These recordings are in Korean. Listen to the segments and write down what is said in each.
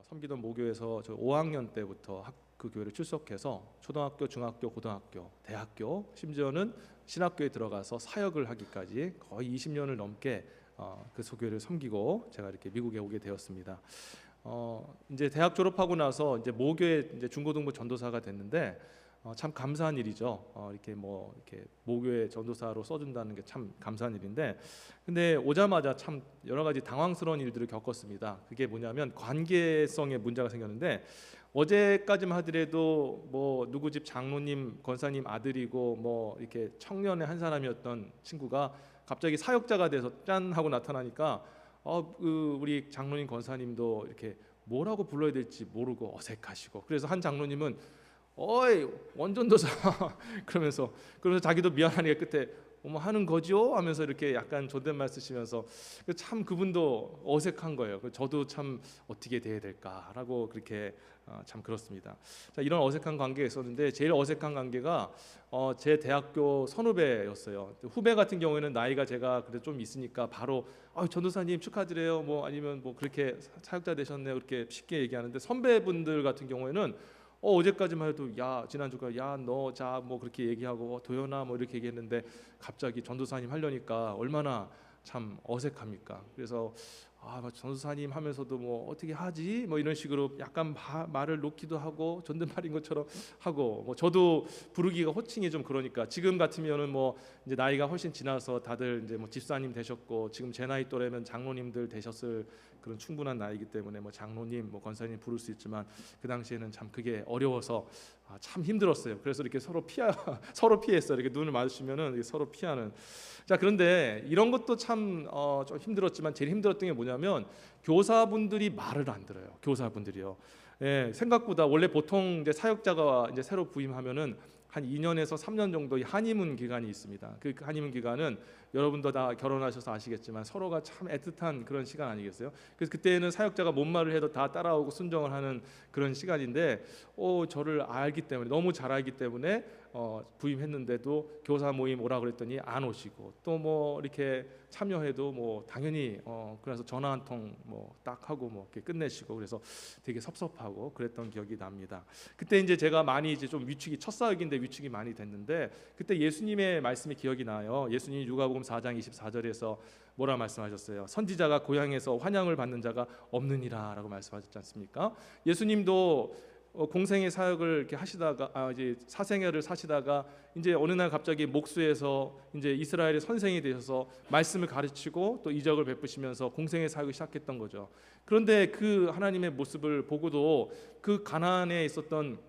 섬기던 모교에서 저 5학년 때부터 그 교회를 출석해서 초등학교, 중학교, 고등학교, 대학교, 심지어는 신학교에 들어가서 사역을 하기까지 거의 20년을 넘게 그 소교회를 섬기고 제가 이렇게 미국에 오게 되었습니다. 이제 대학 졸업하고 나서 이제 모교에 이제 중고등부 전도사가 됐는데 참 감사한 일이죠. 이렇게 이렇게 모교의 전도사로 써준다는 게 참 감사한 일인데, 근데 오자마자 참 여러 가지 당황스러운 일들을 겪었습니다. 그게 뭐냐면 관계성에 문제가 생겼는데, 어제까지만 하더라도 누구 집 장로님, 권사님 아들이고 이렇게 청년의 한 사람이었던 친구가 갑자기 사역자가 돼서 짠 하고 나타나니까 우리 장로님, 권사님도 이렇게 뭐라고 불러야 될지 모르고 어색하시고, 그래서 한 장로님은 어이 원전도사 그러면서 자기도 미안하니까 끝에 하는 거죠 하면서 이렇게 약간 존댓말 쓰시면서 참 그분도 어색한 거예요. 저도 참 어떻게 대해야 될까라고 그렇게 참 그렇습니다. 자, 이런 어색한 관계가 있었는데 제일 어색한 관계가 제 대학교 선후배였어요. 후배 같은 경우에는 나이가 제가 그래도 좀 있으니까 바로 전도사님 축하드려요 아니면 그렇게 사역자 되셨네요 그렇게 쉽게 얘기하는데, 선배분들 같은 경우에는 어제까지만 해도 야 지난주가 야 너 자 그렇게 얘기하고 도연아 이렇게 얘기했는데 갑자기 전도사님 하려니까 얼마나 참 어색합니까? 그래서 전도사님 하면서도 어떻게 하지 이런 식으로 약간 말을 놓기도 하고 존댓말인 것처럼 하고, 저도 부르기가 호칭이 좀 그러니까 지금 같으면은 이제 나이가 훨씬 지나서 다들 이제 집사님 되셨고 지금 제 나이 또래면 장로님들 되셨을 그런 충분한 나이기 때문에 장로님 권사님 부를 수 있지만, 그 당시에는 참 그게 어려워서 참 힘들었어요. 그래서 이렇게 서로 피했어요. 이렇게 눈을 마주치면은 서로 피하는. 자, 그런데 이런 것도 참 좀 힘들었지만 제일 힘들었던 게 뭐냐면 교사분들이 말을 안 들어요. 교사분들이요. 예, 생각보다 원래 보통 이제 사역자가 이제 새로 부임하면은 한 2년에서 3년 정도의 한의문 기간이 있습니다. 그 한의문 기간은 여러분도 다 결혼하셔서 아시겠지만 서로가 참 애틋한 그런 시간 아니겠어요? 그래서 그때는 사역자가 뭔 말을 해도 다 따라오고 순종을 하는 그런 시간인데, 저를 알기 때문에 너무 잘 알기 때문에 부임했는데도 교사 모임 오라 그랬더니 안 오시고, 또 이렇게 참여해도 당연히 그래서 전화 한 통 딱 하고 이렇게 끝내시고, 그래서 되게 섭섭하고 그랬던 기억이 납니다. 그때 이제 제가 많이 이제 좀 첫 사역인데 위축이 많이 됐는데, 그때 예수님의 말씀이 기억이 나요. 예수님이 누가복음 4장 24절에서 뭐라 말씀하셨어요? 선지자가 고향에서 환영을 받는 자가 없느니라라고 말씀하셨지 않습니까? 예수님도 공생의 사역을 이렇게 하시다가 이제 사생애를 사시다가 이제 어느 날 갑자기 목수에서 이제 이스라엘의 선생이 되셔서 말씀을 가르치고 또 이적을 베푸시면서 공생의 사역을 시작했던 거죠. 그런데 그 하나님의 모습을 보고도 그 가나안에 있었던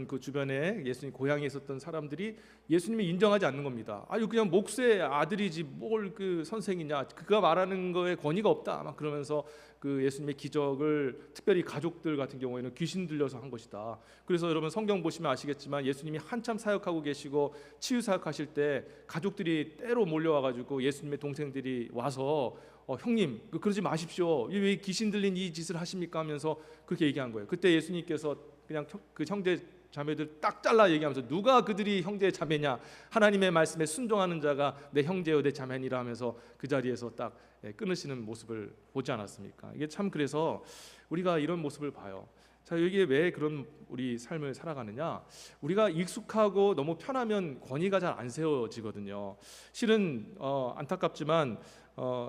그 주변에 예수님 고향에 있었던 사람들이 예수님을 인정하지 않는 겁니다. 그냥 목수의 아들이지 뭘 그 선생이냐, 그가 말하는 거에 권위가 없다 막 그러면서 그 예수님의 기적을 특별히 가족들 같은 경우에는 귀신 들려서 한 것이다. 그래서 여러분 성경 보시면 아시겠지만 예수님이 한참 사역하고 계시고 치유 사역하실 때 가족들이 때로 몰려와가지고 예수님의 동생들이 와서 형님 그러지 마십시오, 왜 귀신 들린 이 짓을 하십니까 하면서 그렇게 얘기한 거예요. 그때 예수님께서 그냥 그 형제 자매들 딱 잘라 얘기하면서 누가 그들이 형제 자매냐, 하나님의 말씀에 순종하는 자가 내 형제요 내 자매니라 하면서 그 자리에서 딱 끊으시는 모습을 보지 않았습니까? 이게 참, 그래서 우리가 이런 모습을 봐요. 자, 여기에 왜 그런 우리 삶을 살아가느냐? 우리가 익숙하고 너무 편하면 권위가 잘 안 세워지거든요. 실은 안타깝지만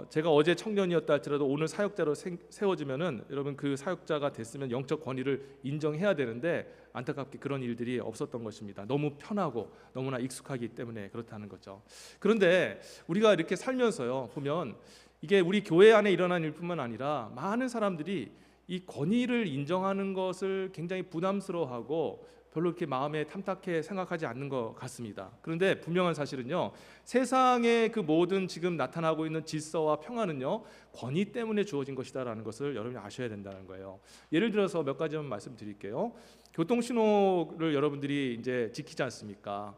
제가 어제 청년이었다 할지라도 오늘 사역자로 세워지면은 여러분 그 사역자가 됐으면 영적 권위를 인정해야 되는데 안타깝게 그런 일들이 없었던 것입니다. 너무 편하고 너무나 익숙하기 때문에 그렇다는 거죠. 그런데 우리가 이렇게 살면서요 보면 이게 우리 교회 안에 일어난 일뿐만 아니라 많은 사람들이 이 권위를 인정하는 것을 굉장히 부담스러워하고 별로 이렇게 마음에 탐탁해 생각하지 않는 것 같습니다. 그런데 분명한 사실은요, 세상의 그 모든 지금 나타나고 있는 질서와 평화는요 권위 때문에 주어진 것이다라는 것을 여러분이 아셔야 된다는 거예요. 예를 들어서 몇 가지만 말씀드릴게요. 교통신호를 여러분들이 이제 지키지 않습니까?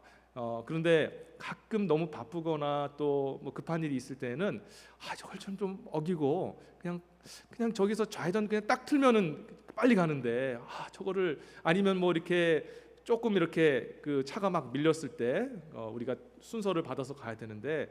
그런데 가끔 너무 바쁘거나 또 급한 일이 있을 때는 저걸 좀 어기고 그냥 저기서 좌회전 그냥 딱 틀면은 빨리 가는데 저거를 아니면 이렇게 조금 이렇게 그 차가 막 밀렸을 때 우리가 순서를 받아서 가야 되는데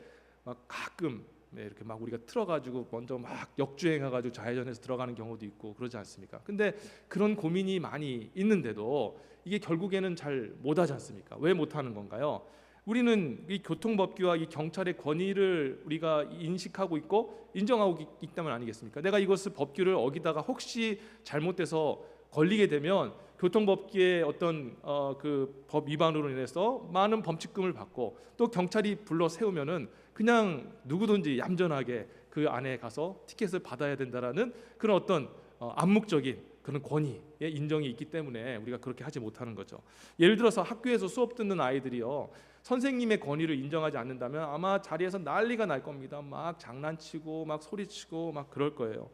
가끔 네, 이렇게 막 우리가 틀어가지고 먼저 막 역주행해가지고 좌회전해서 들어가는 경우도 있고 그러지 않습니까? 근데 그런 고민이 많이 있는데도 이게 결국에는 잘 못하지 않습니까? 왜 못하는 건가요? 우리는 이 교통법규와 이 경찰의 권위를 우리가 인식하고 있고 인정하고 있다면 아니겠습니까? 내가 이것을 법규를 어기다가 혹시 잘못돼서 걸리게 되면 교통법규의 어떤 그 법 위반으로 인해서 많은 범칙금을 받고 또 경찰이 불러 세우면은 그냥 누구든지 얌전하게 그 안에 가서 티켓을 받아야 된다라는 그런 어떤 암묵적인 그런 권위의 인정이 있기 때문에 우리가 그렇게 하지 못하는 거죠. 예를 들어서 학교에서 수업 듣는 아이들이요, 선생님의 권위를 인정하지 않는다면 아마 자리에서 난리가 날 겁니다. 막 장난치고 막 소리치고 막 그럴 거예요.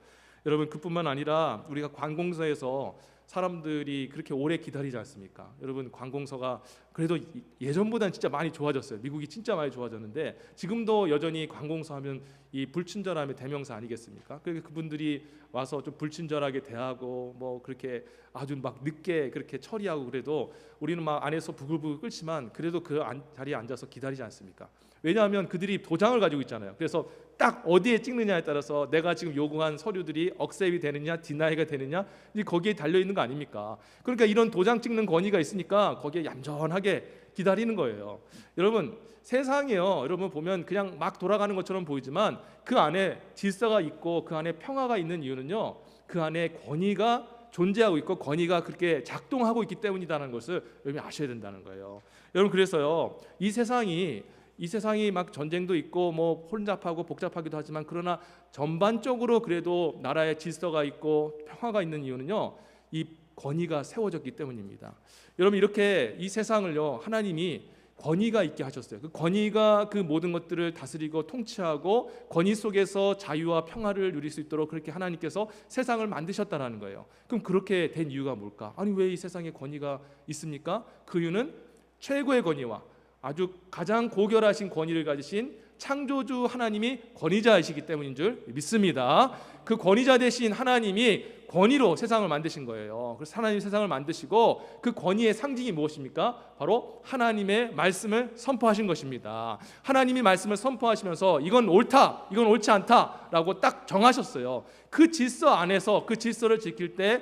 여러분, 그뿐만 아니라 우리가 관공서에서 사람들이 그렇게 오래 기다리지 않습니까? 여러분, 관공서가 그래도 예전보다는 진짜 많이 좋아졌어요. 미국이 진짜 많이 좋아졌는데 지금도 여전히 관공서 하면 이 불친절함의 대명사 아니겠습니까? 그러니까 그분들이 와서 좀 불친절하게 대하고 뭐 그렇게 아주 막 늦게 그렇게 처리하고 그래도 우리는 막 안에서 부글부글 끓지만 그래도 그 자리에 앉아서 기다리지 않습니까? 왜냐하면 그들이 도장을 가지고 있잖아요. 그래서 딱 어디에 찍느냐에 따라서 내가 지금 요구한 서류들이 억셉이 되느냐 디나이가 되느냐 거기에 달려 있는 거 아닙니까? 그러니까 이런 도장 찍는 권위가 있으니까 거기에 얌전하게 기다리는 거예요. 여러분, 세상이요, 여러분 보면 그냥 막 돌아가는 것처럼 보이지만 그 안에 질서가 있고 그 안에 평화가 있는 이유는요, 그 안에 권위가 존재하고 있고 권위가 그렇게 작동하고 있기 때문이라는 것을 여러분이 아셔야 된다는 거예요. 여러분, 그래서요, 이 세상이 막 전쟁도 있고 뭐 혼잡하고 복잡하기도 하지만 그러나 전반적으로 그래도 나라의 질서가 있고 평화가 있는 이유는요, 이 권위가 세워졌기 때문입니다. 여러분, 이렇게 이 세상을요, 하나님이 권위가 있게 하셨어요. 그 권위가 그 모든 것들을 다스리고 통치하고 권위 속에서 자유와 평화를 누릴 수 있도록 그렇게 하나님께서 세상을 만드셨다라는 거예요. 그럼 그렇게 된 이유가 뭘까? 아니, 왜 이 세상에 권위가 있습니까? 그 이유는 최고의 권위와 아주 가장 고결하신 권위를 가지신 창조주 하나님이 권위자이시기 때문인 줄 믿습니다. 그 권위자 되신 하나님이 권위로 세상을 만드신 거예요. 그래서 하나님이 세상을 만드시고 그 권위의 상징이 무엇입니까? 바로 하나님의 말씀을 선포하신 것입니다. 하나님이 말씀을 선포하시면서 이건 옳다, 이건 옳지 않다라고 딱 정하셨어요. 그 질서 안에서 그 질서를 지킬 때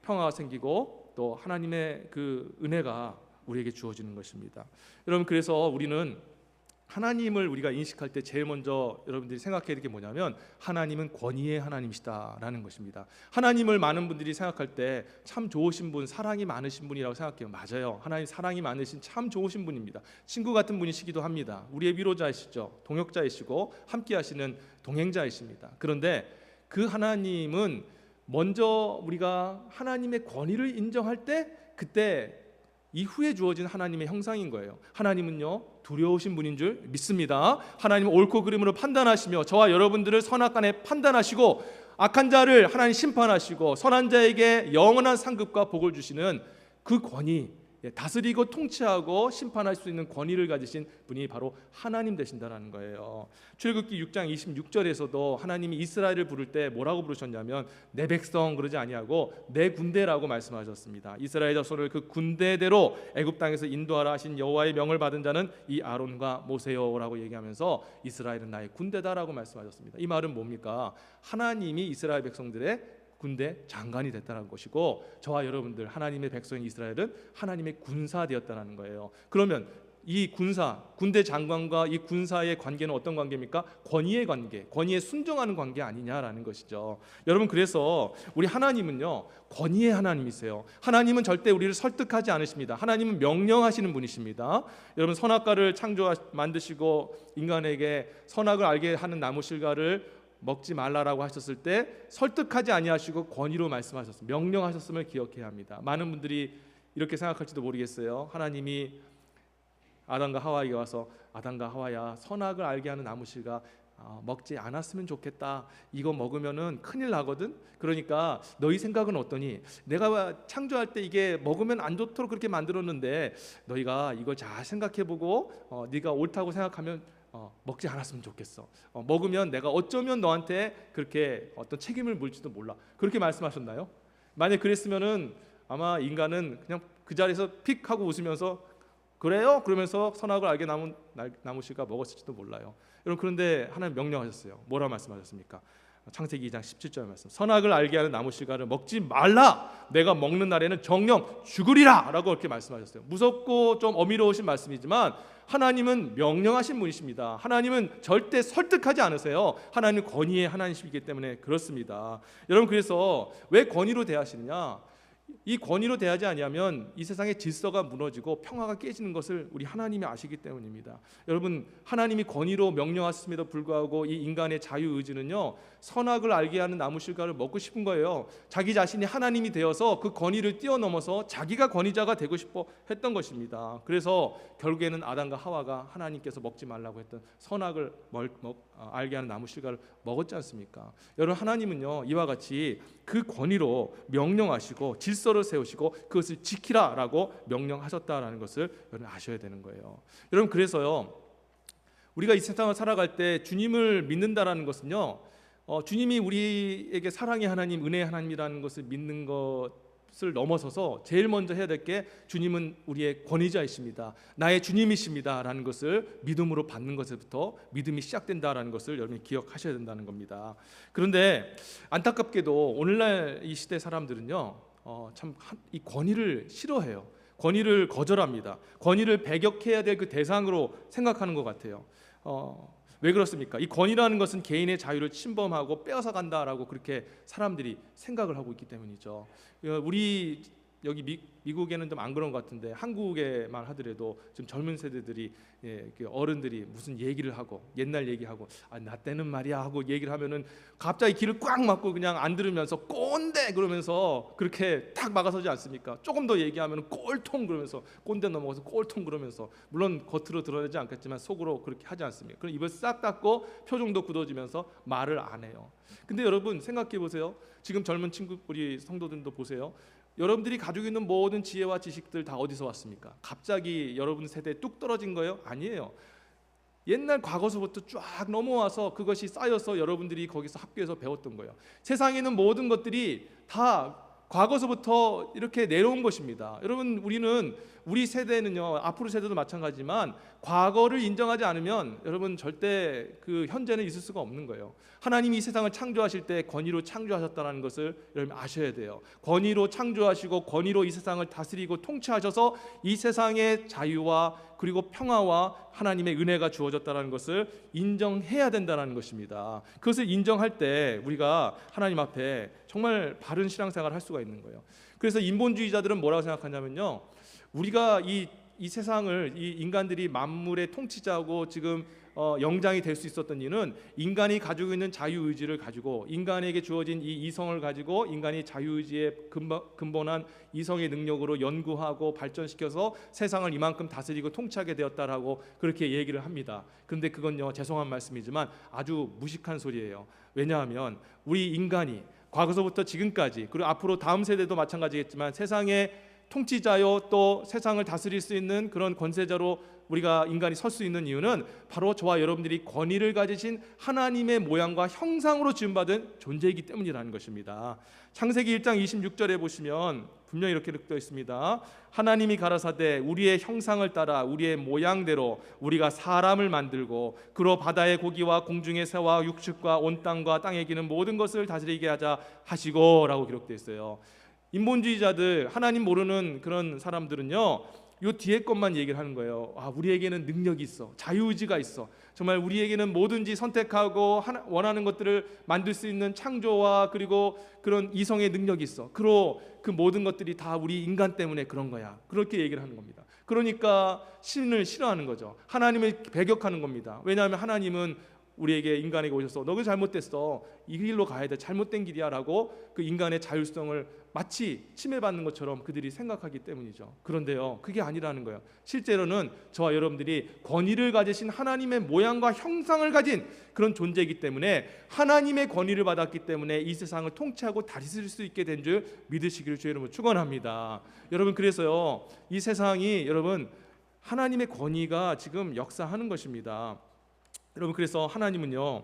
평화가 생기고 또 하나님의 그 은혜가 우리에게 주어지는 것입니다. 여러분, 그래서 우리는 하나님을 우리가 인식할 때 제일 먼저 여러분들이 생각해야 될 게 뭐냐면 하나님은 권위의 하나님이시다라는 것입니다. 하나님을 많은 분들이 생각할 때 참 좋으신 분, 사랑이 많으신 분이라고 생각해요. 맞아요. 하나님 사랑이 많으신 참 좋으신 분입니다. 친구 같은 분이시기도 합니다. 우리의 위로자이시죠. 동역자이시고 함께 하시는 동행자이십니다. 그런데 그 하나님은 먼저 우리가 하나님의 권위를 인정할 때 그때 이후에 주어진 하나님의 형상인 거예요. 하나님은요, 두려우신 분인 줄 믿습니다. 하나님은 옳고 그름으로 판단하시며 저와 여러분들을 선악간에 판단하시고 악한 자를 하나님 심판하시고 선한 자에게 영원한 상급과 복을 주시는 그 권위, 다스리고 통치하고 심판할 수 있는 권위를 가지신 분이 바로 하나님 되신다는 거예요. 출애굽기 6장 26절에서도 하나님이 이스라엘을 부를 때 뭐라고 부르셨냐면 내 백성 그러지 아니하고 내 군대라고 말씀하셨습니다. 이스라엘 자손을 그 군대대로 애굽 땅에서 인도하라 하신 여호와의 명을 받은 자는 이 아론과 모세요라고 얘기하면서 이스라엘은 나의 군대다라고 말씀하셨습니다. 이 말은 뭡니까? 하나님이 이스라엘 백성들의 군대 장관이 됐다는 것이고 저와 여러분들 하나님의 백성인 이스라엘은 하나님의 군사 되었다는 거예요. 그러면 이 군대 장관과 이 군사의 관계는 어떤 관계입니까? 권위의 관계, 권위에 순종하는 관계 아니냐라는 것이죠. 여러분, 그래서 우리 하나님은요, 권위의 하나님이세요. 하나님은 절대 우리를 설득하지 않으십니다. 하나님은 명령하시는 분이십니다. 여러분, 선악과를 만드시고 인간에게 선악을 알게 하는 나무 실과를 먹지 말라라고 하셨을 때 설득하지 아니하시고 권위로 말씀하셨습니다. 명령하셨음을 기억해야 합니다. 많은 분들이 이렇게 생각할지도 모르겠어요. 하나님이 아담과 하와에게 와서 아담과 하와야, 선악을 알게 하는 나무 실과 먹지 않았으면 좋겠다. 이거 먹으면은 큰일 나거든. 그러니까 너희 생각은 어떠니? 내가 창조할 때 이게 먹으면 안 좋도록 그렇게 만들었는데 너희가 이걸 잘 생각해보고 네가 옳다고 생각하면 먹지 않았으면 좋겠어. 먹으면 내가 어쩌면 너한테 그렇게 어떤 책임을 물지도 몰라. 그렇게 말씀하셨나요? 만약 그랬으면은 아마 인간은 그냥 그 자리에서 픽 하고 웃으면서 그래요? 그러면서 선악을 알게 남은 나무 씨가 먹었을지도 몰라요. 여러분, 그런데 하나님 명령하셨어요. 뭐라 말씀하셨습니까? 창세기 2장 17절 말씀. 선악을 알게 하는 나무 씨가를 먹지 말라. 내가 먹는 날에는 정령 죽으리라 라고 이렇게 말씀하셨어요. 무섭고 좀 어미로우신 말씀이지만 하나님은 명령하신 분이십니다. 하나님은 절대 설득하지 않으세요. 하나님은 권위의 하나님이시기 때문에 그렇습니다. 여러분, 그래서 왜 권위로 대하시느냐? 이 권위로 대하지 아니하면 이 세상의 질서가 무너지고 평화가 깨지는 것을 우리 하나님이 아시기 때문입니다. 여러분, 하나님이 권위로 명령하셨음에도 불구하고 이 인간의 자유의지는요, 선악을 알게 하는 나무 실과를 먹고 싶은 거예요. 자기 자신이 하나님이 되어서 그 권위를 뛰어넘어서 자기가 권위자가 되고 싶어 했던 것입니다. 그래서 결국에는 아담과 하와가 하나님께서 먹지 말라고 했던 선악을 알게 하는 나무 실과를 먹었지 않습니까? 여러분, 하나님은요, 이와 같이 그 권위로 명령하시고 질서를 세우시고 그것을 지키라라고 명령하셨다라는 것을 여러분 아셔야 되는 거예요. 여러분, 그래서요, 우리가 이 세상을 살아갈 때 주님을 믿는다라는 것은요, 주님이 우리에게 사랑의 하나님, 은혜의 하나님이라는 것을 믿는 것을 넘어서서 제일 먼저 해야 될 게 주님은 우리의 권위자이십니다, 나의 주님이십니다라는 것을 믿음으로 받는 것에부터 믿음이 시작된다라는 것을 여러분이 기억하셔야 된다는 겁니다. 그런데 안타깝게도 오늘날 이 시대 사람들은요, 참 이 권위를 싫어해요. 권위를 거절합니다. 권위를 배격해야 될 그 대상으로 생각하는 것 같아요. 왜 그렇습니까? 이 권위라는 것은 개인의 자유를 침범하고 빼앗아 간다라고 그렇게 사람들이 생각을 하고 있기 때문이죠. 우리 여기 미국에는 좀 안 그런 것 같은데 한국에만 하더라도 좀 젊은 세대들이, 어른들이 무슨 얘기를 하고 옛날 얘기하고 나 때는 말이야 하고 얘기를 하면은 갑자기 귀를 꽉 막고 그냥 안 들으면서 꼰대 그러면서 그렇게 탁 막아서지 않습니까? 조금 더 얘기하면 꼴통 그러면서 꼰대 넘어가서 꼴통 그러면서, 물론 겉으로 드러내지 않겠지만 속으로 그렇게 하지 않습니까? 그럼 입을 싹 닫고 표정도 굳어지면서 말을 안 해요. 근데 여러분 생각해 보세요. 지금 젊은 친구 우리 성도들도 보세요. 여러분들이 가지고 있는 모든 지혜와 지식들 다 어디서 왔습니까? 갑자기 여러분 세대에 뚝 떨어진 거예요? 아니에요. 옛날 과거서부터 쫙 넘어와서 그것이 쌓여서 여러분들이 거기서 학교에서 배웠던 거예요. 세상에 있는 모든 것들이 다 과거서부터 이렇게 내려온 것입니다. 여러분, 우리 세대는요, 앞으로 세대도 마찬가지지만 과거를 인정하지 않으면 여러분 절대 그 현재는 있을 수가 없는 거예요. 하나님이 이 세상을 창조하실 때 권위로 창조하셨다는 것을 여러분 아셔야 돼요. 권위로 창조하시고 권위로 이 세상을 다스리고 통치하셔서 이 세상의 자유와 그리고 평화와 하나님의 은혜가 주어졌다는 것을 인정해야 된다는 것입니다. 그것을 인정할 때 우리가 하나님 앞에 정말 바른 신앙생활을 할 수가 있는 거예요. 그래서 인본주의자들은 뭐라고 생각하냐면요, 우리가 이 세상을, 이 인간들이 만물의 통치자고 지금 영장이 될 수 있었던 이유는 인간이 가지고 있는 자유의지를 가지고, 인간에게 주어진 이 이성을 가지고 인간이 자유의지의 근본한 이성의 능력으로 연구하고 발전시켜서 세상을 이만큼 다스리고 통치하게 되었다라고 그렇게 얘기를 합니다. 그런데 그건요, 죄송한 말씀이지만 아주 무식한 소리예요. 왜냐하면 우리 인간이 과거서부터 지금까지, 그리고 앞으로 다음 세대도 마찬가지겠지만 세상의 통치자요, 또 세상을 다스릴 수 있는 그런 권세자로 우리가 인간이 설 수 있는 이유는 바로 저와 여러분들이 권위를 가지신 하나님의 모양과 형상으로 지음받은 존재이기 때문이라는 것입니다. 창세기 1장 26절에 보시면 분명히 이렇게 되어 있습니다. 하나님이 가라사대 우리의 형상을 따라 우리의 모양대로 우리가 사람을 만들고 그로 바다의 고기와 공중의 새와 육축과 온 땅과 땅에 기는 모든 것을 다스리게 하자 하시고 라고 기록되어 있어요. 인본주의자들, 하나님 모르는 그런 사람들은요, 요 뒤에 것만 얘기를 하는 거예요. 우리에게는 능력이 있어, 자유의지가 있어, 정말 우리에게는 뭐든지 선택하고 원하는 것들을 만들 수 있는 창조와 그리고 그런 이성의 능력이 있어. 그리고 그 모든 것들이 다 우리 인간 때문에 그런 거야. 그렇게 얘기를 하는 겁니다. 그러니까 신을 싫어하는 거죠. 하나님을 배격하는 겁니다. 왜냐하면 하나님은 우리에게, 인간에게 오셔서 너가 잘못됐어, 이 길로 가야 돼, 잘못된 길이야 라고 그 인간의 자율성을 마치 침해받는 것처럼 그들이 생각하기 때문이죠. 그런데요, 그게 아니라는 거예요. 실제로는 저와 여러분들이 권위를 가지신 하나님의 모양과 형상을 가진 그런 존재이기 때문에, 하나님의 권위를 받았기 때문에 이 세상을 통치하고 다스릴 수 있게 된 줄 믿으시기를 주의 이름으로 축원합니다. 여러분, 그래서요, 이 세상이 여러분 하나님의 권위가 지금 역사하는 것입니다. 여러분, 그래서 하나님은요,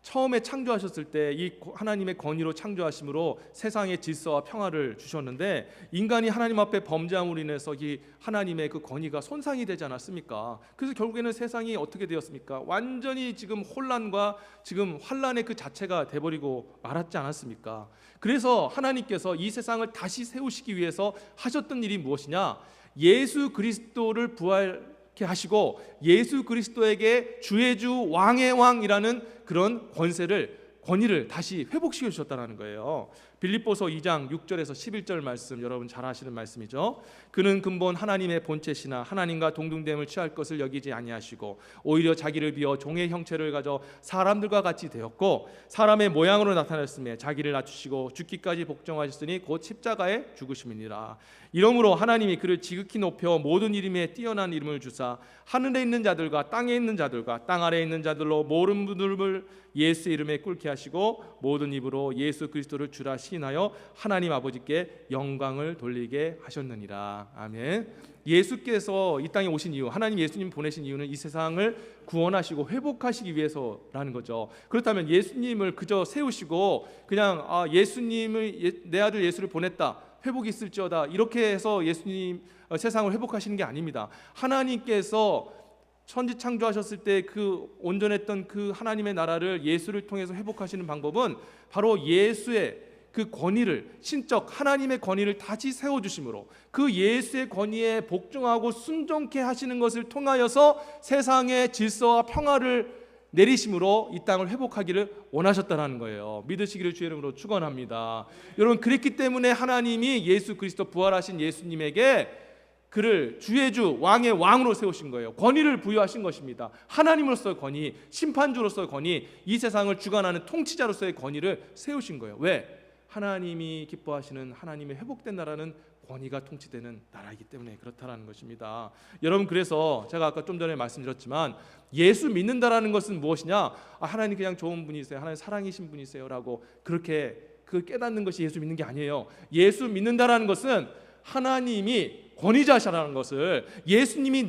처음에 창조하셨을 때 이 하나님의 권위로 창조하심으로 세상의 질서와 평화를 주셨는데, 인간이 하나님 앞에 범죄함으로 인해서 이 하나님의 그 권위가 손상이 되지 않았습니까? 그래서 결국에는 세상이 어떻게 되었습니까? 완전히 지금 혼란과 지금 환란의 그 자체가 돼버리고 말았지 않았습니까? 그래서 하나님께서 이 세상을 다시 세우시기 위해서 하셨던 일이 무엇이냐? 예수 그리스도를 부활케 하시고 예수 그리스도에게 주의 주 왕의 왕이라는 그런 권위를 다시 회복시켜 주셨다는 거예요. 빌립보서 2장 6절에서 11절 말씀, 여러분 잘 아시는 말씀이죠. 그는 근본 하나님의 본체시나 하나님과 동등됨을 취할 것을 여기지 아니하시고 오히려 자기를 비워 종의 형체를 가져 사람들과 같이 되었고 사람의 모양으로 나타났음에 자기를 낮추시고 죽기까지 복종하셨으니 곧 십자가에 죽으심이니라. 이러므로 하나님이 그를 지극히 높여 모든 이름에 뛰어난 이름을 주사 하늘에 있는 자들과 땅에 있는 자들과 땅 아래에 있는 자들로 모든 분들을 예수의 이름에 꿇게 하시고 모든 입으로 예수 그리스도를 주라 시인하여 하나님 아버지께 영광을 돌리게 하셨느니라. 아멘. 예수께서 이 땅에 오신 이유, 하나님 예수님 보내신 이유는 이 세상을 구원하시고 회복하시기 위해서라는 거죠. 그렇다면 예수님을 그저 세우시고 그냥 예수님을 내 아들 예수를 보냈다, 회복이 있을지어다, 이렇게 해서 예수님 세상을 회복하시는 게 아닙니다. 하나님께서 천지 창조하셨을 때 그 온전했던 그 하나님의 나라를 예수를 통해서 회복하시는 방법은 바로 예수의 그 권위를, 신적 하나님의 권위를 다시 세워주심으로 그 예수의 권위에 복종하고 순종케 하시는 것을 통하여서 세상의 질서와 평화를 내리심으로 이 땅을 회복하기를 원하셨다는 거예요. 믿으시기를 주의 이름으로 축원합니다. 여러분, 그랬기 때문에 하나님이 예수 그리스도 부활하신 예수님에게 그를 주의 주 왕의 왕으로 세우신 거예요. 권위를 부여하신 것입니다. 하나님으로서의 권위, 심판주로서의 권위, 이 세상을 주관하는 통치자로서의 권위를 세우신 거예요. 왜? 하나님이 기뻐하시는 하나님의 회복된 나라는 권위가 통치되는 나라이기 때문에 그렇다라는 것입니다. 여러분, 그래서 제가 아까 좀 전에 말씀드렸지만 예수 믿는다라는 것은 무엇이냐? 하나님 그냥 좋은 분이세요, 하나님 사랑이신 분이세요 라고 그렇게 그 깨닫는 것이 예수 믿는 게 아니에요. 예수 믿는다라는 것은 하나님이 권위자시라는 것을, 예수님이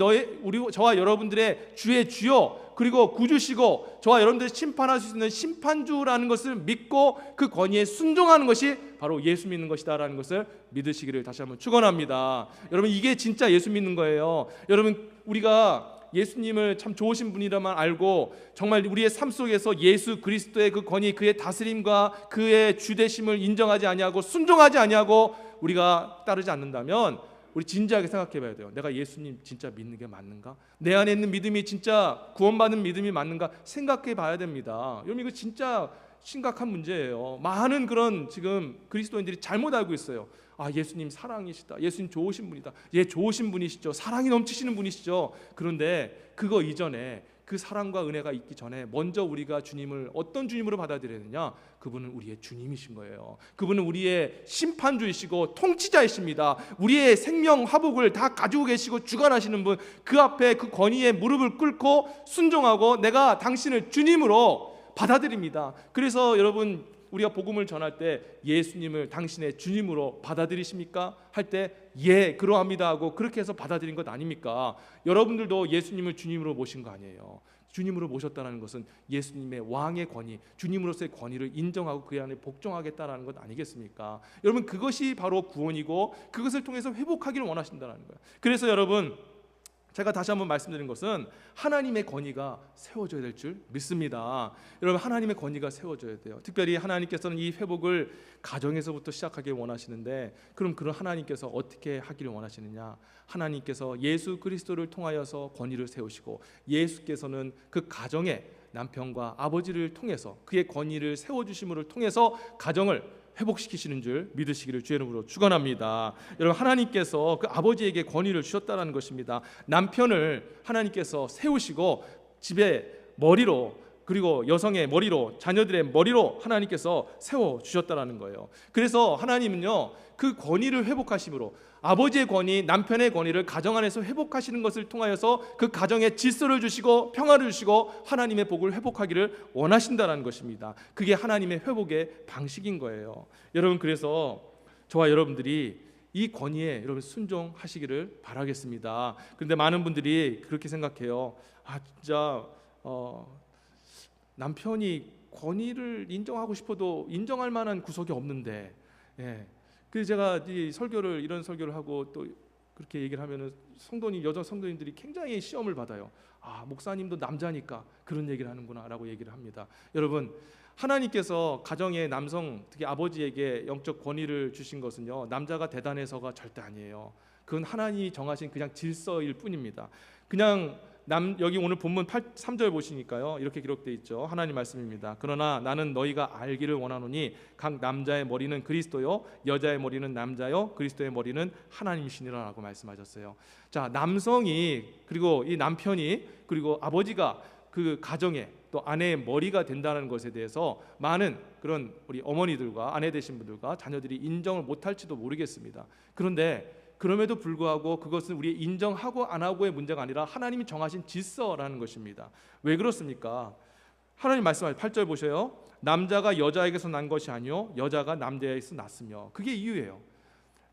저와 여러분들의 주의 주요 그리고 구주시고 저와 여러분들을 심판할 수 있는 심판주라는 것을 믿고 그 권위에 순종하는 것이 바로 예수 믿는 것이다라는 것을 믿으시기를 다시 한번 축원합니다. 여러분, 이게 진짜 예수 믿는 거예요. 여러분, 우리가 예수님을 참 좋으신 분이라만 알고 정말 우리의 삶 속에서 예수 그리스도의 그 권위, 그의 다스림과 그의 주되심을 인정하지 아니하고 순종하지 아니하고 우리가 따르지 않는다면 우리 진지하게 생각해 봐야 돼요. 내가 예수님 진짜 믿는 게 맞는가? 내 안에 있는 믿음이 진짜 구원받은 믿음이 맞는가? 생각해 봐야 됩니다. 여러분, 이거 진짜 심각한 문제예요. 많은 그런 지금 그리스도인들이 잘못 알고 있어요. 예수님 사랑이시다, 예수님 좋으신 분이다, 좋으신 분이시죠, 사랑이 넘치시는 분이시죠. 그런데 그거 이전에, 그 사랑과 은혜가 있기 전에 먼저 우리가 주님을 어떤 주님으로 받아들여야 되냐? 그분은 우리의 주님이신 거예요. 그분은 우리의 심판주이시고 통치자이십니다. 우리의 생명 화복을 다 가지고 계시고 주관하시는 분, 그 앞에 그 권위에 무릎을 꿇고 순종하고 내가 당신을 주님으로 받아들입니다. 그래서 여러분, 우리가 복음을 전할 때 예수님을 당신의 주님으로 받아들이십니까? 할 때 그러합니다 하고 그렇게 해서 받아들인 것 아닙니까? 여러분들도 예수님을 주님으로 모신 거 아니에요. 주님으로 모셨다는 것은 예수님의 왕의 권위, 주님으로서의 권위를 인정하고 그 안에 복종하겠다라는 것 아니겠습니까? 여러분, 그것이 바로 구원이고 그것을 통해서 회복하기를 원하신다는 거예요. 그래서 여러분, 제가 다시 한번 말씀드린 것은 하나님의 권위가 세워져야 될 줄 믿습니다. 여러분, 하나님의 권위가 세워져야 돼요. 특별히 하나님께서는 이 회복을 가정에서부터 시작하길 원하시는데, 그럼 그런 하나님께서 어떻게 하기를 원하시느냐? 하나님께서 예수 그리스도를 통하여서 권위를 세우시고 예수께서는 그 가정에 남편과 아버지를 통해서 그의 권위를 세워주심을 통해서 가정을 회복시키시는 줄 믿으시기를 주의 이름으로 축원합니다. 여러분, 하나님께서 그 아버지에게 권위를 주셨다는 것입니다. 남편을 하나님께서 세우시고 집의 머리로, 그리고 여성의 머리로, 자녀들의 머리로 하나님께서 세워주셨다는 거예요. 그래서 하나님은요, 그 권위를 회복하심으로 아버지의 권위, 남편의 권위를 가정 안에서 회복하시는 것을 통하여서 그 가정에 질서를 주시고 평화를 주시고 하나님의 복을 회복하기를 원하신다는 것입니다. 그게 하나님의 회복의 방식인 거예요. 여러분, 그래서 저와 여러분들이 이 권위에 여러분 순종하시기를 바라겠습니다. 그런데 많은 분들이 그렇게 생각해요. 진짜 남편이 권위를 인정하고 싶어도 인정할 만한 구석이 없는데, 그래서 제가 이런 설교를 하고 또 그렇게 얘기를 하면은 여자 성도님들이 굉장히 시험을 받아요. 목사님도 남자니까 그런 얘기를 하는구나라고 얘기를 합니다. 여러분, 하나님께서 가정의 남성, 특히 아버지에게 영적 권위를 주신 것은요, 남자가 대단해서가 절대 아니에요. 그건 하나님이 정하신 그냥 질서일 뿐입니다. 그냥 여기 오늘 본문 3절 보시니까요, 이렇게 기록되어 있죠. 하나님 말씀입니다. 그러나 나는 너희가 알기를 원하노니 각 남자의 머리는 그리스도요 여자의 머리는 남자요 그리스도의 머리는 하나님이시니라라고 말씀하셨어요. 자, 남성이, 그리고 이 남편이, 그리고 아버지가 그 가정에 또 아내의 머리가 된다는 것에 대해서 많은 그런 우리 어머니들과 아내 되신 분들과 자녀들이 인정을 못할지도 모르겠습니다. 그런데 그럼에도 불구하고 그것은 우리의 인정하고 안 하고의 문제가 아니라 하나님이 정하신 질서라는 것입니다. 왜 그렇습니까? 하나님 말씀하신 8절 보세요. 남자가 여자에게서 난 것이 아니요 여자가 남자에게서 났으며. 그게 이유예요.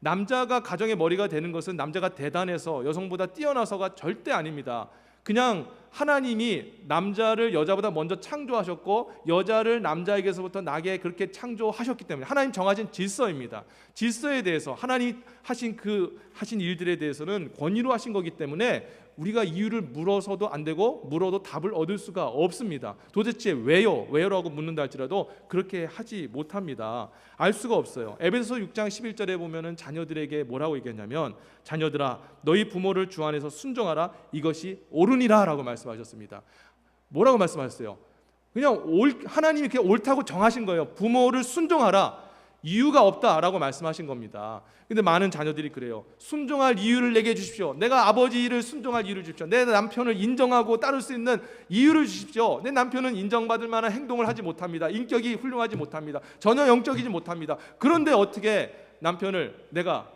남자가 가정의 머리가 되는 것은 남자가 대단해서 여성보다 뛰어나서가 절대 아닙니다. 그냥 하나님이 남자를 여자보다 먼저 창조하셨고 여자를 남자에게서부터 나게 그렇게 창조하셨기 때문에 하나님 정하신 질서입니다. 질서에 대해서 하나님 하신 일들에 대해서는 권위로 하신 거기 때문에 우리가 이유를 물어서도 안 되고 물어도 답을 얻을 수가 없습니다. 도대체 왜요라고 묻는다 할지라도 그렇게 하지 못합니다. 알 수가 없어요. 에베소서 6장 11절에 보면은 자녀들에게 뭐라고 얘기했냐면, 자녀들아 너희 부모를 주 안에서 순종하라, 이것이 옳으니라라고 말씀하셨습니다. 뭐라고 말씀하셨어요? 그냥 하나님이 그냥 옳다고 정하신 거예요. 부모를 순종하라, 이유가 없다라고 말씀하신 겁니다. 근데 많은 자녀들이 그래요. 순종할 이유를 내게 주십시오. 내가 아버지를 순종할 이유를 주십시오. 내 남편을 인정하고 따를 수 있는 이유를 주십시오. 내 남편은 인정받을 만한 행동을 하지 못합니다. 인격이 훌륭하지 못합니다. 전혀 영적이지 못합니다. 그런데 어떻게 남편을 내가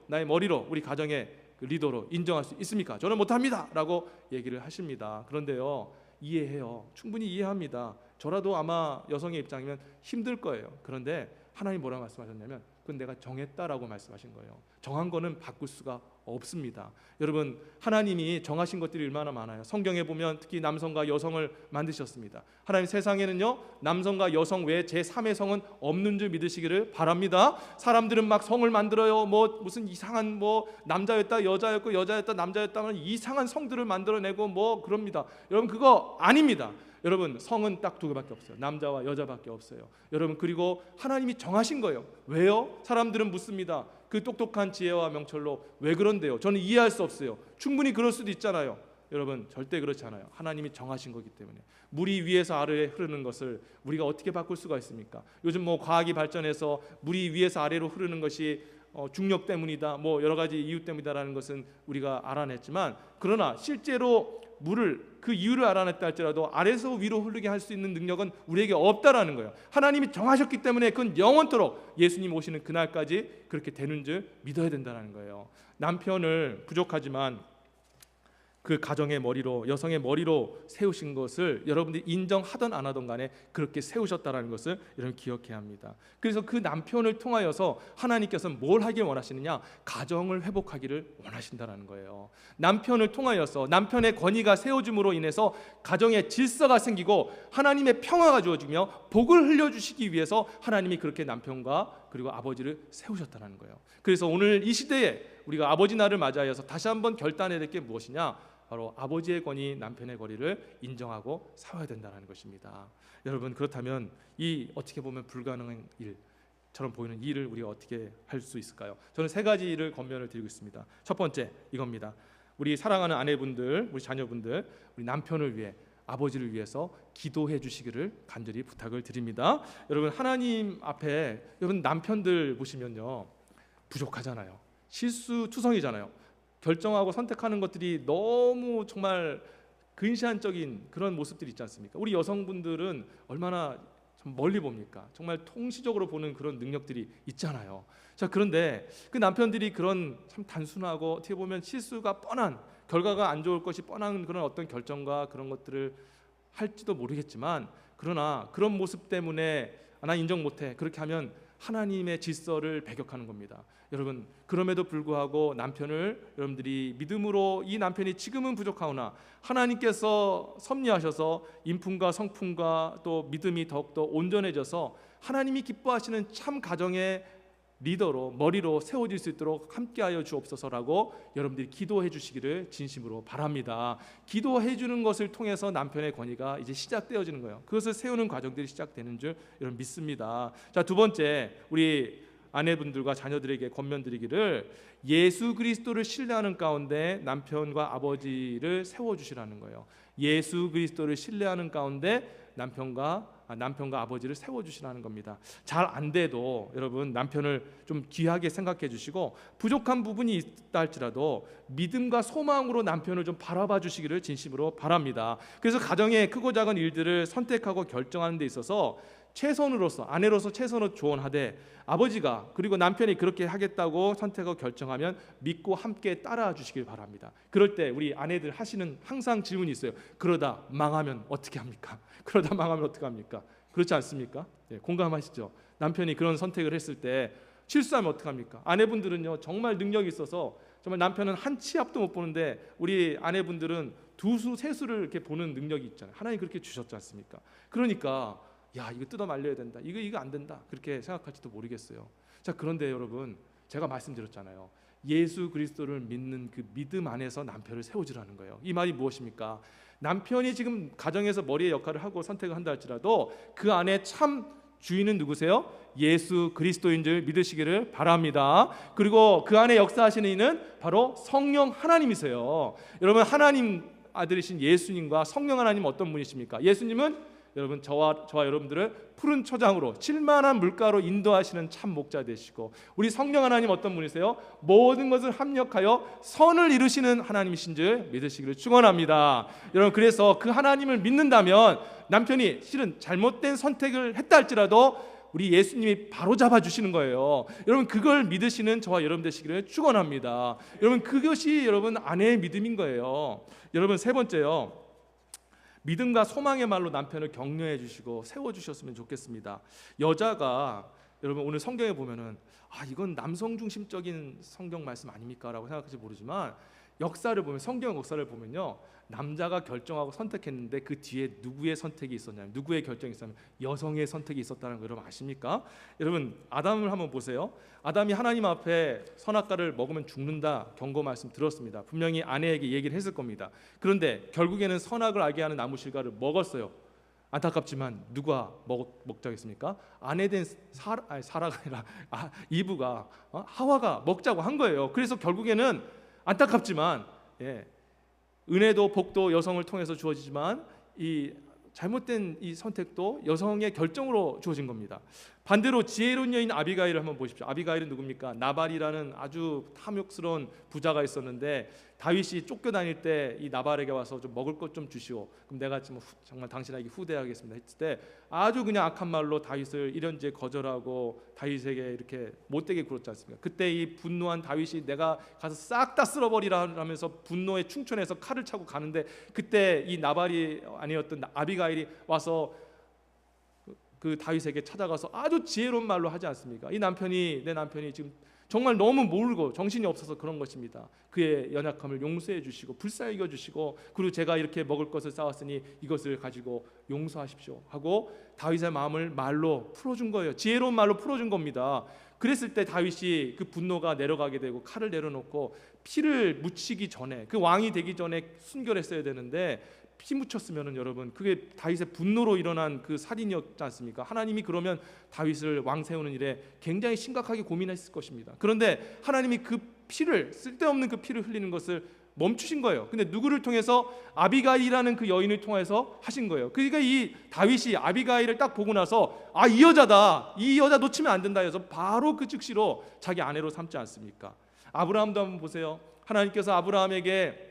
나의 머리로 우리 가정의 리더로 인정할 수 있습니까? 저는 못합니다 라고 얘기를 하십니다. 그런데요, 이해해요. 충분히 이해합니다. 저라도 아마 여성의 입장이면 힘들 거예요. 그런데 하나님 뭐라고 말씀하셨냐면, 그건 내가 정했다라고 말씀하신 거예요. 정한 거는 바꿀 수가 없습니다. 여러분, 하나님이 정하신 것들이 얼마나 많아요. 성경에 보면 특히 남성과 여성을 만드셨습니다. 하나님 세상에는요, 남성과 여성 외에 제3의 성은 없는 줄 믿으시기를 바랍니다. 사람들은 막 성을 만들어요. 무슨 이상한 남자였다 여자였고 여자였다 남자였다면 이상한 성들을 만들어내고 그럽니다. 여러분, 그거 아닙니다. 여러분, 성은 딱 두 개밖에 없어요. 남자와 여자밖에 없어요. 여러분, 그리고 하나님이 정하신 거예요. 왜요? 사람들은 묻습니다. 그 똑똑한 지혜와 명철로 왜 그런데요? 저는 이해할 수 없어요. 충분히 그럴 수도 있잖아요. 여러분, 절대 그렇지 않아요. 하나님이 정하신 거기 때문에. 물이 위에서 아래로 흐르는 것을 우리가 어떻게 바꿀 수가 있습니까? 요즘 과학이 발전해서 물이 위에서 아래로 흐르는 것이 중력 때문이다, 여러 가지 이유 때문이다라는 것은 우리가 알아냈지만, 그러나 실제로 그 이유를 알아냈다 할지라도 아래에서 위로 흐르게 할 수 있는 능력은 우리에게 없다라는 거예요. 하나님이 정하셨기 때문에 그건 영원토록 예수님 오시는 그날까지 그렇게 되는 줄 믿어야 된다는 거예요. 남편을 부족하지만 그 가정의 머리로, 여성의 머리로 세우신 것을 여러분들이 인정하던 안 하던 간에 그렇게 세우셨다는 것을 여러분 기억해야 합니다. 그래서 그 남편을 통하여서 하나님께서는 뭘 하길 원하시느냐? 가정을 회복하기를 원하신다는 거예요. 남편을 통하여서 남편의 권위가 세워짐으로 인해서 가정의 질서가 생기고 하나님의 평화가 주어지며 복을 흘려주시기 위해서 하나님이 그렇게 남편과 그리고 아버지를 세우셨다는 거예요. 그래서 오늘 이 시대에 우리가 아버지 날을 맞이하여서 다시 한번 결단해야 될 게 무엇이냐? 바로 아버지의 권위, 남편의 권위를 인정하고 살아야 된다는 것입니다. 여러분, 그렇다면 이 어떻게 보면 불가능한 일처럼 보이는 이 일을 우리가 어떻게 할 수 있을까요? 저는 세 가지 일을 권면을 드리고 있습니다. 첫 번째, 이겁니다. 우리 사랑하는 아내분들, 우리 자녀분들, 우리 남편을 위해, 아버지를 위해서 기도해 주시기를 간절히 부탁을 드립니다. 여러분, 하나님 앞에 여러분 남편들 보시면요, 부족하잖아요. 실수투성이잖아요. 결정하고 선택하는 것들이 너무 정말 근시안적인 그런 모습들이 있지 않습니까? 우리 여성분들은 얼마나 좀 멀리 봅니까? 정말 통시적으로 보는 그런 능력들이 있잖아요. 자, 그런데 그 남편들이 그런 참 단순하고 어떻게 보면 실수가 뻔한, 결과가 안 좋을 것이 뻔한 그런 어떤 결정과 그런 것들을 할지도 모르겠지만, 그러나 그런 모습 때문에 나 인정 못해, 그렇게 하면 하나님의 질서를 배격하는 겁니다. 여러분, 그럼에도 불구하고 남편을 여러분들이 믿음으로, 이 남편이 지금은 부족하오나 하나님께서 섭리하셔서 인품과 성품과 또 믿음이 더욱더 온전해져서 하나님이 기뻐하시는 참 가정의 리더로, 머리로 세워질 수 있도록 함께하여 주옵소서라고 여러분들이 기도해 주시기를 진심으로 바랍니다. 기도해 주는 것을 통해서 남편의 권위가 이제 시작되어지는 거예요. 그것을 세우는 과정들이 시작되는 줄 여러분 믿습니다. 자, 두 번째, 우리 아내분들과 자녀들에게 권면드리기를 예수 그리스도를 신뢰하는 가운데 남편과 아버지를 세워주시라는 거예요. 예수 그리스도를 신뢰하는 가운데 남편과 아버지를 세워주시라는 겁니다. 잘 안 돼도 여러분 남편을 좀 귀하게 생각해 주시고, 부족한 부분이 있다 할지라도 믿음과 소망으로 남편을 좀 바라봐 주시기를 진심으로 바랍니다. 그래서 가정의 크고 작은 일들을 선택하고 결정하는 데 있어서 최선으로서, 아내로서 최선을 조언하되 아버지가 그리고 남편이 그렇게 하겠다고 선택하고 결정하면 믿고 함께 따라와 주시길 바랍니다. 그럴 때 우리 아내들 하시는 항상 질문이 있어요. 그러다 망하면 어떻게 합니까? 그러다 망하면 어떻게 합니까? 그렇지 않습니까? 네, 공감하시죠? 남편이 그런 선택을 했을 때 실수하면 어떻게 합니까? 아내분들은요 정말 능력이 있어서 정말 남편은 한 치 앞도 못 보는데 우리 아내분들은 두 수, 세 수를 이렇게 보는 능력이 있잖아요. 하나님 그렇게 주셨지 않습니까? 그러니까 야, 이거 뜯어 말려야 된다, 이거 안 된다, 그렇게 생각할지도 모르겠어요. 자, 그런데 여러분, 제가 말씀드렸잖아요. 예수 그리스도를 믿는 그 믿음 안에서 남편을 세워주라는 거예요. 이 말이 무엇입니까? 남편이 지금 가정에서 머리의 역할을 하고 선택을 한다 할지라도 그 안에 참 주인은 누구세요? 예수 그리스도인 줄 믿으시기를 바랍니다. 그리고 그 안에 역사하시는 이는 바로 성령 하나님이세요. 여러분, 하나님 아들이신 예수님과 성령 하나님 어떤 분이십니까? 예수님은 여러분 저와 여러분들을 푸른 초장으로 칠만한 물가로 인도하시는 참 목자 되시고, 우리 성령 하나님 어떤 분이세요? 모든 것을 합력하여 선을 이루시는 하나님이신 줄 믿으시기를 축원합니다. 여러분, 그래서 그 하나님을 믿는다면 남편이 실은 잘못된 선택을 했다 할지라도 우리 예수님이 바로 잡아주시는 거예요. 여러분, 그걸 믿으시는 저와 여러분 되시기를 축원합니다. 여러분, 그것이 여러분 아내의 믿음인 거예요. 여러분, 세 번째요, 믿음과 소망의 말로 남편을 격려해 주시고 세워 주셨으면 좋겠습니다. 여자가 여러분 오늘 성경에 보면은 이건 남성 중심적인 성경 말씀 아닙니까? 라고 생각할지 모르지만 역사를 보면, 성경 역사를 보면요, 남자가 결정하고 선택했는데 그 뒤에 누구의 선택이 있었냐면, 누구의 결정이 있었냐면 여성의 선택이 있었다는 거 여러분 아십니까? 여러분, 아담을 한번 보세요. 아담이 하나님 앞에 선악과를 먹으면 죽는다 경고 말씀 들었습니다. 분명히 아내에게 얘기를 했을 겁니다. 그런데 결국에는 선악을 알게 하는 나무 실과를 먹었어요. 안타깝지만 누가 먹자고 했습니까? 아내된 사라가 아니라 이브가, 하와가 먹자고 한 거예요. 그래서 결국에는 안타깝지만 은혜도 복도 여성을 통해서 주어지지만 이 잘못된 이 선택도 여성의 결정으로 주어진 겁니다. 반대로 지혜로운 여인 아비가일을 한번 보십시오. 아비가일은 누굽니까? 나발이라는 아주 탐욕스러운 부자가 있었는데 다윗이 쫓겨다닐 때 이 나발에게 와서 좀 먹을 것 좀 주시오, 그럼 내가 정말 당신에게 후대하겠습니다 했을 때 아주 그냥 악한 말로 다윗을 이런저런 거절하고 다윗에게 이렇게 못되게 굴었지 않습니까? 그때 이 분노한 다윗이 내가 가서 싹 다 쓸어버리라 하면서 분노에 충천해서 칼을 차고 가는데, 그때 이 나발이 아니었던 아비가일이 와서 그 다윗에게 찾아가서 아주 지혜로운 말로 하지 않습니까? 내 남편이 지금 정말 너무 모르고 정신이 없어서 그런 것입니다. 그의 연약함을 용서해 주시고 불쌍히 여겨 주시고, 그리고 제가 이렇게 먹을 것을 쌓았으니 이것을 가지고 용서하십시오 하고 다윗의 마음을 말로 풀어준 거예요. 지혜로운 말로 풀어준 겁니다. 그랬을 때 다윗이 그 분노가 내려가게 되고 칼을 내려놓고 피를 묻히기 전에, 그 왕이 되기 전에 순결했어야 되는데 피 묻혔으면은 여러분 그게 다윗의 분노로 일어난 그 살인이었지 않습니까? 하나님이 그러면 다윗을 왕 세우는 일에 굉장히 심각하게 고민했을 것입니다. 그런데 하나님이 그 피를, 쓸데없는 그 피를 흘리는 것을 멈추신 거예요. 근데 누구를 통해서? 아비가일이라는 그 여인을 통해서 하신 거예요. 그러니까 이 다윗이 아비가일을 딱 보고 나서 이 여자다, 이 여자 놓치면 안 된다 해서 바로 그 즉시로 자기 아내로 삼지 않습니까? 아브라함도 한번 보세요. 하나님께서 아브라함에게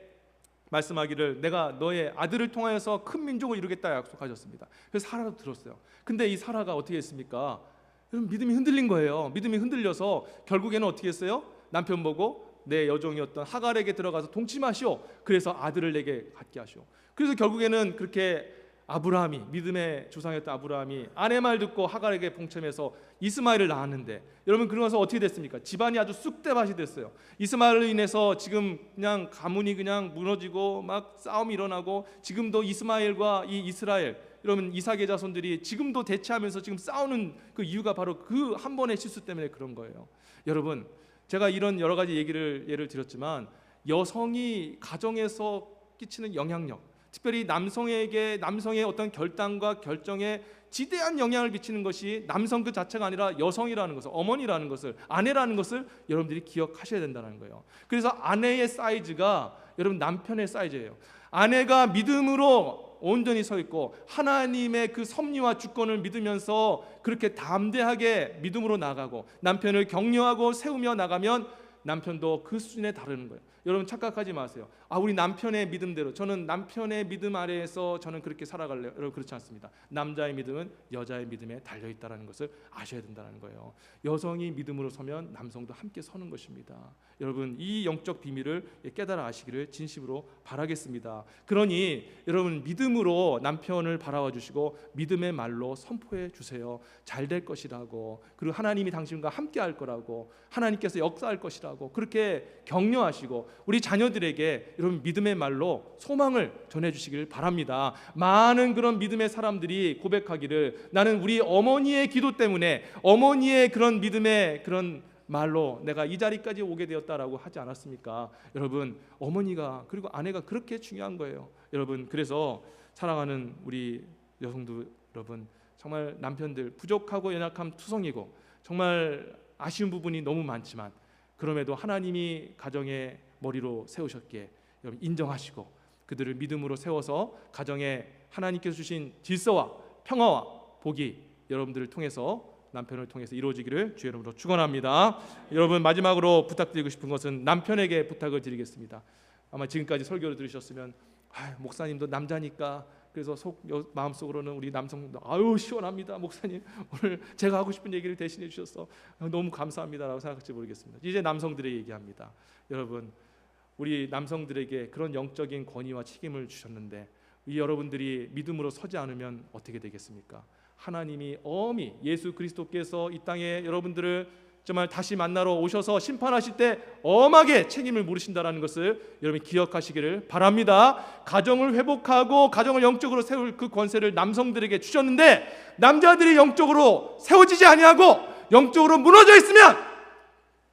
말씀하기를 내가 너의 아들을 통하여서 큰 민족을 이루겠다 약속하셨습니다. 그래서 사라도 들었어요. 근데 이 사라가 어떻게 했습니까? 믿음이 흔들린 거예요. 믿음이 흔들려서 결국에는 어떻게 했어요? 남편 보고 내 여종이었던 하갈에게 들어가서 동침하시오. 그래서 아들을 내게 갖게 하시오. 그래서 결국에는 그렇게 아브라함이, 믿음의 조상이었던 아브라함이 아내 말 듣고 하갈에게 봉첨해서 이스마엘을 낳았는데, 여러분 그러면서 어떻게 됐습니까? 집안이 아주 쑥대밭이 됐어요. 이스마엘로 인해서 지금 그냥 가문이 그냥 무너지고 막 싸움이 일어나고, 지금도 이스마엘과 이 이스라엘, 여러분 이삭의 자손들이 지금도 대치하면서 지금 싸우는 그 이유가 바로 그 한 번의 실수 때문에 그런 거예요. 여러분, 제가 이런 여러 가지 예를 드렸지만, 여성이 가정에서 끼치는 영향력, 특별히 남성의 어떤 결단과 결정에 지대한 영향을 미치는 것이 남성 그 자체가 아니라 여성이라는 것을, 어머니라는 것을, 아내라는 것을 여러분들이 기억하셔야 된다는 거예요. 그래서 아내의 사이즈가 여러분 남편의 사이즈예요. 아내가 믿음으로 온전히 서 있고 하나님의 그 섭리와 주권을 믿으면서 그렇게 담대하게 믿음으로 나가고 남편을 격려하고 세우며 나가면 남편도 그 수준에 다르는 거예요. 여러분 착각하지 마세요. 우리 남편의 믿음대로, 저는 남편의 믿음 아래에서 저는 그렇게 살아갈래요. 여러분 그렇지 않습니다. 남자의 믿음은 여자의 믿음에 달려있다는 것을 아셔야 된다는 거예요. 여성이 믿음으로 서면 남성도 함께 서는 것입니다. 여러분 이 영적 비밀을 깨달아 아시기를 진심으로 바라겠습니다. 그러니 여러분 믿음으로 남편을 바라봐 주시고 믿음의 말로 선포해 주세요. 잘 될 것이라고, 그리고 하나님이 당신과 함께 할 거라고, 하나님께서 역사할 것이라고 그렇게 격려하시고 우리 자녀들에게 여러분 믿음의 말로 소망을 전해주시길 바랍니다. 많은 그런 믿음의 사람들이 고백하기를, 나는 우리 어머니의 기도 때문에, 어머니의 그런 믿음의 그런 말로 내가 이 자리까지 오게 되었다라고 하지 않았습니까? 여러분 어머니가 그리고 아내가 그렇게 중요한 거예요. 여러분 그래서 사랑하는 우리 여성들 여러분, 정말 남편들 부족하고 연약함 투성이고 정말 아쉬운 부분이 너무 많지만, 그럼에도 하나님이 가정의 머리로 세우셨기에 여러분 인정하시고 그들을 믿음으로 세워서 가정에 하나님께서 주신 질서와 평화와 복이 여러분들을 통해서, 남편을 통해서 이루어지기를 주의 이름으로 축원합니다. 여러분 마지막으로 부탁드리고 싶은 것은 남편에게 부탁을 드리겠습니다. 아마 지금까지 설교를 들으셨으면 목사님도 남자니까 그래서 마음속으로는 우리 남성도 시원합니다. 목사님 오늘 제가 하고 싶은 얘기를 대신해 주셔서 너무 감사합니다라고 생각할지 모르겠습니다. 이제 남성들에게 얘기합니다. 여러분 우리 남성들에게 그런 영적인 권위와 책임을 주셨는데 이 여러분들이 믿음으로 서지 않으면 어떻게 되겠습니까? 하나님이 엄히 예수 그리스도께서 이 땅에 여러분들을 정말 다시 만나러 오셔서 심판하실 때 엄하게 책임을 물으신다는 것을 여러분 기억하시기를 바랍니다. 가정을 회복하고 가정을 영적으로 세울 그 권세를 남성들에게 주셨는데, 남자들이 영적으로 세워지지 아니하고 영적으로 무너져 있으면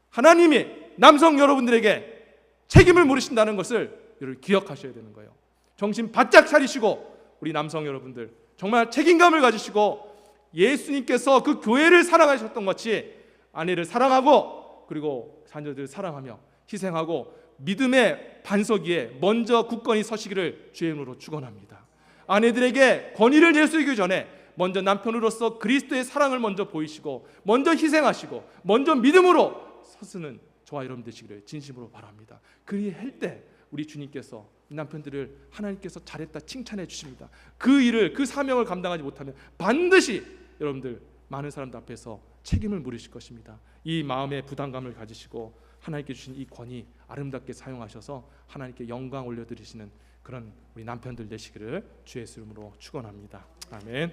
하나님이 남성 여러분들에게 책임을 물으신다는 것을 여러분 기억하셔야 되는 거예요. 정신 바짝 차리시고 우리 남성 여러분들 정말 책임감을 가지시고 예수님께서 그 교회를 사랑하셨던 것 같이 아내를 사랑하고 그리고 자녀들을 사랑하며 희생하고 믿음의 반석 위에 먼저 굳건히 서시기를 주의 이름으로 축원합니다. 아내들에게 권위를 내세우기 전에 먼저 남편으로서 그리스도의 사랑을 먼저 보이시고 먼저 희생하시고 먼저 믿음으로 서쓰는 저와 여러분 되시기를 진심으로 바랍니다. 그리할 때 우리 주님께서 남편들을 하나님께서 잘했다 칭찬해 주십니다. 그 일을, 그 사명을 감당하지 못하면 반드시 여러분들 많은 사람들 앞에서 책임을 물으실 것입니다. 이 마음의 부담감을 가지시고 하나님께 주신 이 권위 아름답게 사용하셔서 하나님께 영광 올려드리시는 그런 우리 남편들 되시기를 주의 이름으로 축원합니다. 아멘.